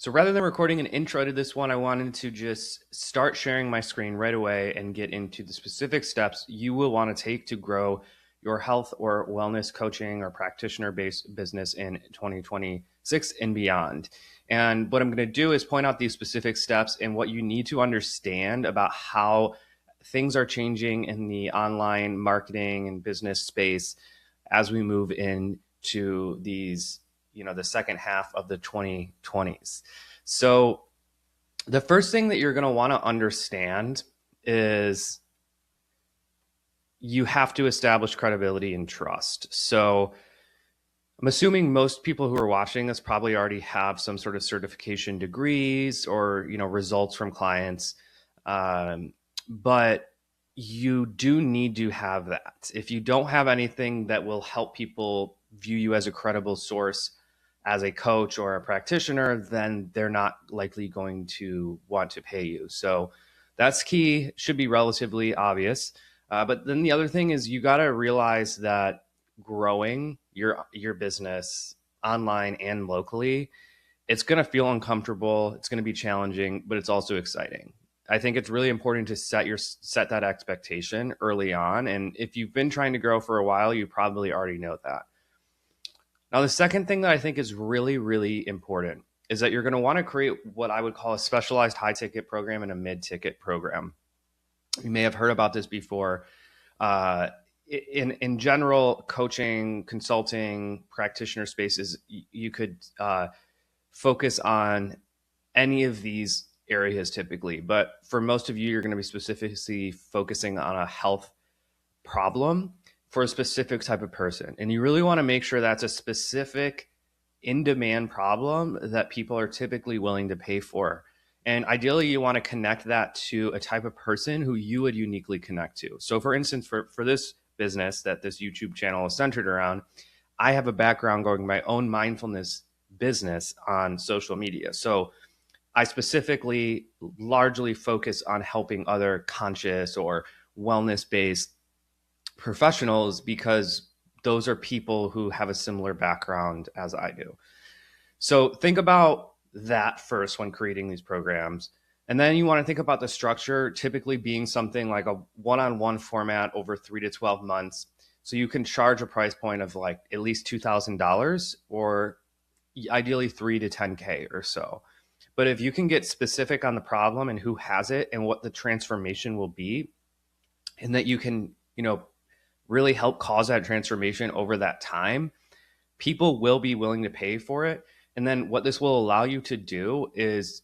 So rather than recording an intro to this one, I wanted to just start sharing my screen right away and get into the specific steps you will want to take to grow your health or wellness coaching or practitioner based business in 2026 and beyond. And what I'm going to do is point out these specific steps and what you need to understand about how things are changing in the online marketing and business space as we move into the second half of the 2020s. So the first thing that you're going to want to understand is you have to establish credibility and trust. So I'm assuming most people who are watching this probably already have some sort of certification degrees or results from clients, but you do need to have that. If you don't have anything that will help people view you as a credible source as a coach or a practitioner, then they're not likely going to want to pay you. So that's key, should be relatively obvious. But then the other thing is you got to realize that growing your business online and locally, it's going to feel uncomfortable, it's going to be challenging, but it's also exciting. I think it's really important to set that expectation early on, and if you've been trying to grow for a while, you probably already know that. Now, the second thing that I think is really, really important is that you're going to want to create what I would call a specialized high ticket program and a mid ticket program. You may have heard about this before. In general, coaching, consulting, practitioner spaces, you could focus on any of these areas typically. But for most of you, you're going to be specifically focusing on a health problem for a specific type of person. And you really want to make sure that's a specific in-demand problem that people are typically willing to pay for. And ideally, you want to connect that to a type of person who you would uniquely connect to. So for instance, for this business that this YouTube channel is centered around, I have a background going my own mindfulness business on social media. So I specifically largely focus on helping other conscious or wellness-based professionals because those are people who have a similar background as I do. So think about that first when creating these programs. And then you want to think about the structure, typically being something like a one-on-one format over 3 to 12 months. So you can charge a price point of like at least $2,000 or ideally 3 to 10K or so. But if you can get specific on the problem and who has it and what the transformation will be, and that you can, really help cause that transformation over that time, people will be willing to pay for it. And then what this will allow you to do is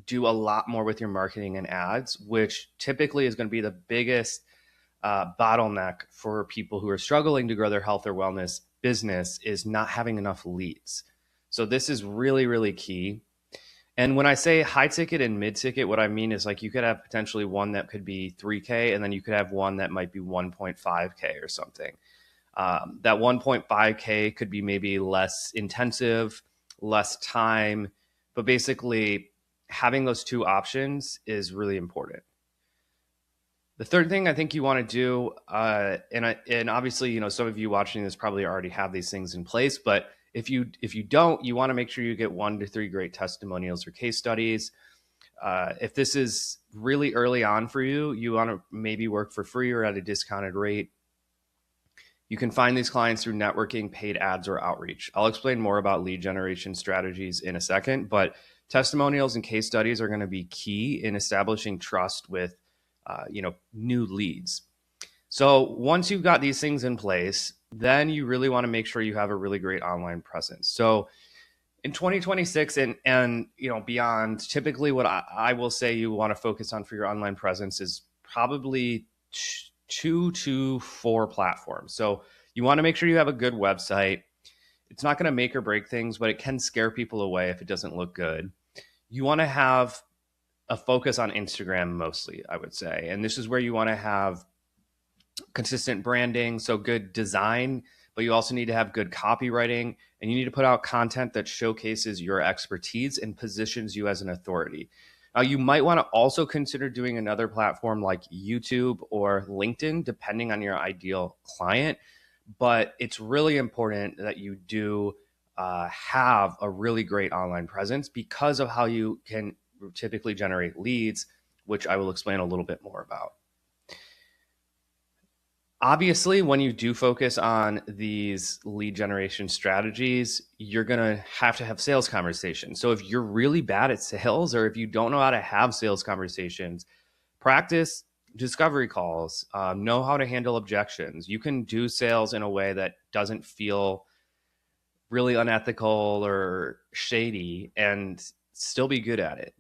do a lot more with your marketing and ads, which typically is going to be the biggest bottleneck for people who are struggling to grow their health or wellness business, is not having enough leads. So this is really, really key. And when I say high ticket and mid ticket, what I mean is like you could have potentially one that could be 3K, and then you could have one that might be 1.5K or something. That 1.5K could be maybe less intensive, less time, but basically having those two options is really important. The third thing I think you want to do, and obviously, some of you watching this probably already have these things in place, but if you don't, you want to make sure you get 1 to 3 great testimonials or case studies. If this is really early on for you, you want to maybe work for free or at a discounted rate. You can find these clients through networking, paid ads, or outreach. I'll explain more about lead generation strategies in a second, but testimonials and case studies are going to be key in establishing trust with new leads. So once you've got these things in place, then you really want to make sure you have a really great online presence. So in 2026 and beyond, typically what I will say you want to focus on for your online presence is probably 2 to 4 platforms. So you want to make sure you have a good website. It's not going to make or break things, but it can scare people away if it doesn't look good. You want to have a focus on Instagram mostly, I would say. And this is where you want to have consistent branding, so good design, but you also need to have good copywriting, and you need to put out content that showcases your expertise and positions you as an authority. Now, you might want to also consider doing another platform like YouTube or LinkedIn, depending on your ideal client, but it's really important that you do have a really great online presence because of how you can typically generate leads, which I will explain a little bit more about. Obviously, when you do focus on these lead generation strategies, you're going to have sales conversations. So if you're really bad at sales, or if you don't know how to have sales conversations, practice discovery calls, know how to handle objections. You can do sales in a way that doesn't feel really unethical or shady and still be good at it,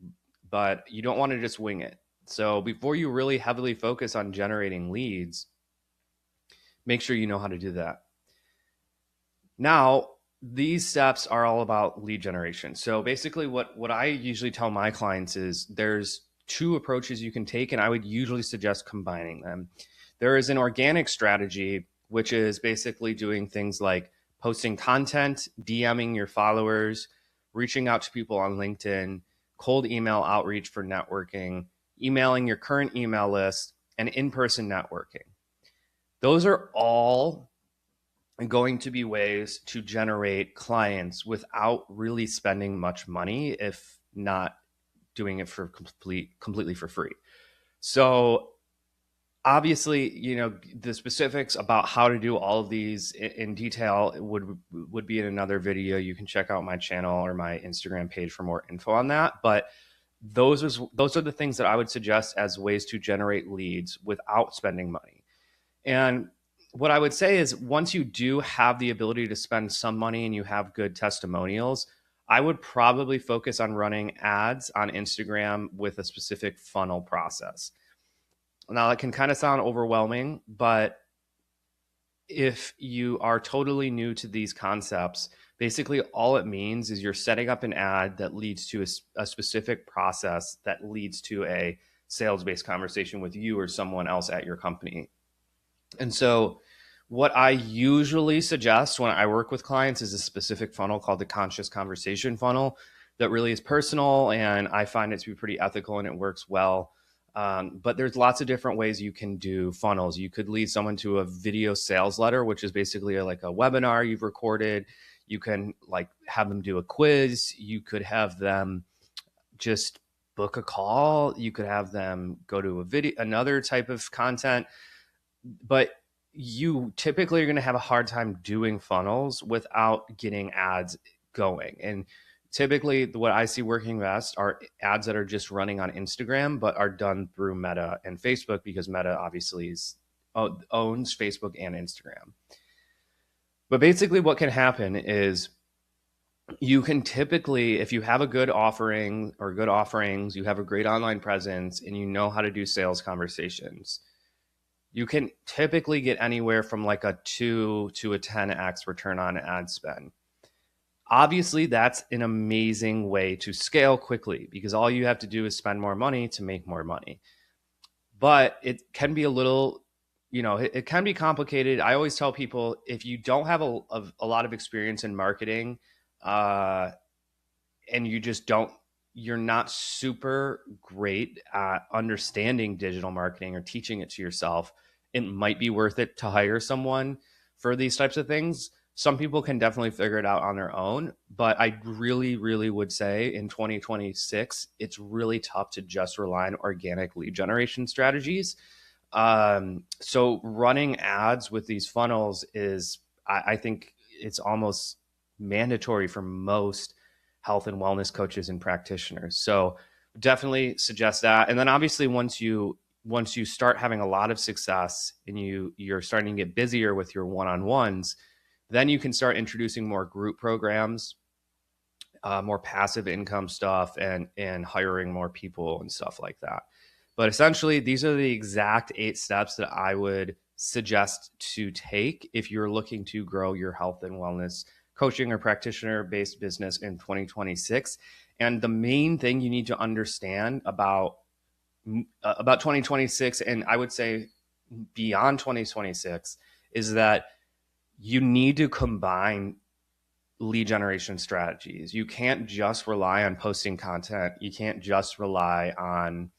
but you don't want to just wing it. So before you really heavily focus on generating leads, make sure you know how to do that. Now, these steps are all about lead generation. So basically what I usually tell my clients is there's two approaches you can take, and I would usually suggest combining them. There is an organic strategy, which is basically doing things like posting content, DMing your followers, reaching out to people on LinkedIn, cold email outreach for networking, emailing your current email list, and in-person networking. Those are all going to be ways to generate clients without really spending much money, if not doing it for completely for free. So obviously, the specifics about how to do all of these in detail would be in another video. You can check out my channel or my Instagram page for more info on that. But those are the things that I would suggest as ways to generate leads without spending money. And what I would say is, once you do have the ability to spend some money and you have good testimonials, I would probably focus on running ads on Instagram with a specific funnel process. Now, that can kind of sound overwhelming, but if you are totally new to these concepts, basically all it means is you're setting up an ad that leads to a specific process that leads to a sales-based conversation with you or someone else at your company. And so what I usually suggest when I work with clients is a specific funnel called the conscious conversation funnel that really is personal, and I find it to be pretty ethical and it works well. But there's lots of different ways you can do funnels. You could lead someone to a video sales letter, which is basically like a webinar you've recorded. You can have them do a quiz. You could have them just book a call. You could have them go to another type of content. But you typically are going to have a hard time doing funnels without getting ads going. And typically what I see working best are ads that are just running on Instagram, but are done through Meta and Facebook, because Meta obviously owns Facebook and Instagram. But basically what can happen is you can typically, if you have a good offering or good offerings, you have a great online presence, and you know how to do sales conversations, you can typically get anywhere from like a 2 to a 10x return on ad spend. Obviously, that's an amazing way to scale quickly, because all you have to do is spend more money to make more money. But it can be a little, it can be complicated. I always tell people, if you don't have a lot of experience in marketing, and you're not super great at understanding digital marketing or teaching it to yourself, it might be worth it to hire someone for these types of things. Some people can definitely figure it out on their own, but I really, really would say in 2026, it's really tough to just rely on organic lead generation strategies. So running ads with these funnels is, I think it's almost mandatory for most health and wellness coaches and practitioners. So definitely suggest that. And then obviously once you start having a lot of success and you're starting to get busier with your one-on-ones, then you can start introducing more group programs, more passive income stuff, and hiring more people and stuff like that. But essentially, these are the exact 8 steps that I would suggest to take if you're looking to grow your health and wellness coaching or practitioner-based business in 2026. And the main thing you need to understand about 2026, and I would say beyond 2026, is that you need to combine lead generation strategies. You can't just rely on posting content. You can't just rely on,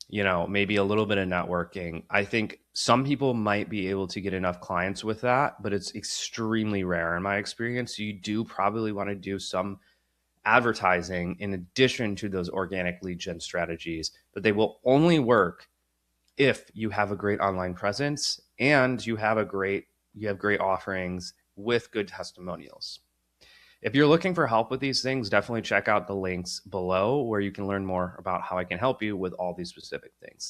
maybe a little bit of networking. I think Some people might be able to get enough clients with that, but it's extremely rare in my experience. So you do probably want to do some advertising in addition to those organic lead gen strategies, but they will only work if you have a great online presence and you have great offerings with good testimonials. If you're looking for help with these things, definitely check out the links below where you can learn more about how I can help you with all these specific things.